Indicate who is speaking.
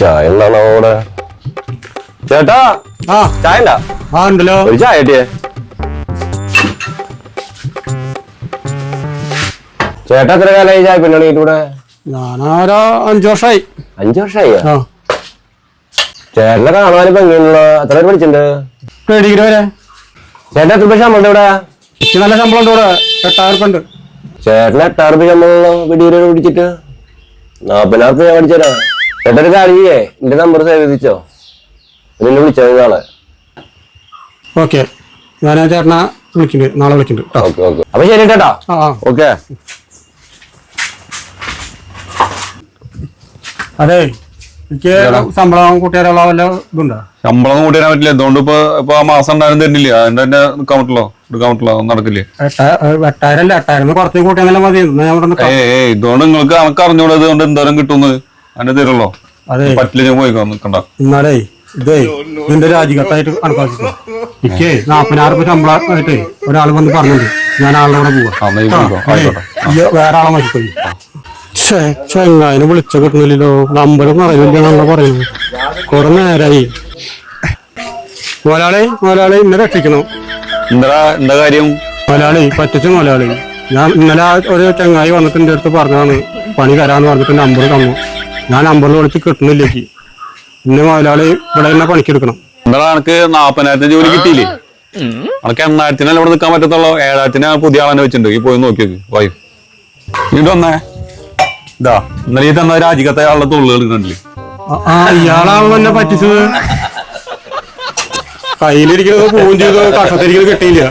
Speaker 1: ചായ എന്താണോ അവിടെ? ചേട്ടാ ചായ ഉണ്ടാ?
Speaker 2: ഉണ്ടല്ലോ.
Speaker 1: ഒരു ചായ കിട്ടിയേ. ചേട്ടാ എത്ര കാലമായി ചായ പിന്നെ ഇവിടെ?
Speaker 2: ഞാനൊരു 5 വർഷമായി.
Speaker 1: 5 വർഷമായി? ചേട്ടനെ കാണാനും ഭംഗിയുള്ള. എത്ര പേര് പഠിച്ചിട്ടുണ്ട്?
Speaker 2: ഡിഗ്രി വരെ.
Speaker 1: ചേട്ടൻ എത്ര രൂപ ശമ്പളം ഇവിടെ?
Speaker 2: എനിക്ക് നല്ല ശമ്പളം ഉണ്ട് ഇവിടെ. 8000 രൂപ ഉണ്ട്.
Speaker 1: ചേട്ടന് 8000 രൂപ ശമ്പളം ഡിഗ്രി വരെ പിടിച്ചിട്ട് 40,000 രൂപ ഞാൻ പഠിച്ചേരാ. ചേട്ടൻ ഒരു കാര്യം ചെയ്യേ, എന്റെ നമ്പർ സേവ് ചെയ്തിച്ചോ, എന്നെ വിളിച്ചോ നാളെ.
Speaker 2: ഓക്കെ, ഞാൻ ചേട്ടനെ വിളിക്കുന്നുണ്ട്, നാളെ വിളിക്കുന്നുണ്ട്.
Speaker 1: ഓക്കെ ഓക്കെ, അപ്പൊ ശരി ചേട്ടാ. ഓക്കെ.
Speaker 2: അതെ, എനിക്ക് ശമ്പളം കൂട്ടിയാലുള്ള വല്ല ഇതുണ്ടോ?
Speaker 3: ശമ്പളം കൂട്ടിയാൻ പറ്റില്ല. എന്തുകൊണ്ട് ഇപ്പൊ ആ മാസം ഉണ്ടായാലും തരുന്നില്ല. അതിന്റെ തന്നെ നിക്കാൻ പറ്റുള്ളൂ, എടുക്കാൻ പറ്റുള്ളൂ, നടക്കില്ലേ?
Speaker 2: 8000 അല്ല, 8000 കുറച്ച് കൂട്ടിയാൽ മതി.
Speaker 3: ഇതുകൊണ്ട് നിങ്ങൾക്ക് അനക്ക് അറിഞ്ഞൂടെ ഇതുകൊണ്ട് എന്തോരം കിട്ടുന്നത്? അതിന്റെ തരുള്ളൂ. പറ്റില്ല, ഞാൻ പോയിക്കോ, നിക്കണ്ട.
Speaker 2: എന്നാലേ ഇതേ ഇതിന്റെ രാജികത്തായിട്ട് കണക്കാക്കിക്കോ. എനിക്ക് 40,000 രൂപ ശമ്പളം ആയിട്ട് ഒരാൾ വന്ന് പറഞ്ഞിട്ടുണ്ട്. ഞാൻ ആളുടെ കൂടെ പോവാ. വേറെ ആളെ മരിപ്പോയി. ചെങ്ങായിനെ വിളിച്ച കിട്ടുന്നില്ലല്ലോ. നമ്പരും അറിയില്ല പറയുന്നത്. കുറെ നേരായി. മുതലാളി ഇന്നെ രക്ഷിക്കണം.
Speaker 3: എന്താ കാര്യം?
Speaker 2: മുതലാളി പറ്റിച്ചു. മുതലാളി ഞാൻ ഇന്നലെ ഒരു ചെങ്ങായി വന്നിട്ട് എന്റെ അടുത്ത് പറഞ്ഞതാണ് പണി തരാന്ന് പറഞ്ഞിട്ട് നമ്പർ തന്നു. ഞാൻ നമ്പറിൽ വിളിച്ച് കിട്ടുന്നില്ലേക്ക്. ഇന്ന് മുതലാളി ഇവിടെ തന്നെ പണിക്കെടുക്കണം.
Speaker 3: എന്താ എനിക്ക് 40,000 ജോലി കിട്ടിയില്ലേ? അനക്ക് 8,000 ഇവിടെ നിൽക്കാൻ പറ്റത്തുള്ളൂ. 7,000 പുതിയ ആളെന്നെ വെച്ചിട്ടുണ്ട്. ഈ പോയി നോക്കിയത് വായു ഇങ്ങോട്ട് വന്നേ. ഇതാ ഇന്നലെ തന്ന രാജികത്തെ ആളുടെ തൊള്ളുകൾ കണ്ടില്ലേ?
Speaker 2: ഇയാളാണല്ലോ എന്നെ പറ്റിച്ചത്. കയ്യിലിരിക്കുന്നത് പോവും ചെയ്തു, കഷത്തിരിക്കുന്നത് കിട്ടിയില്ല.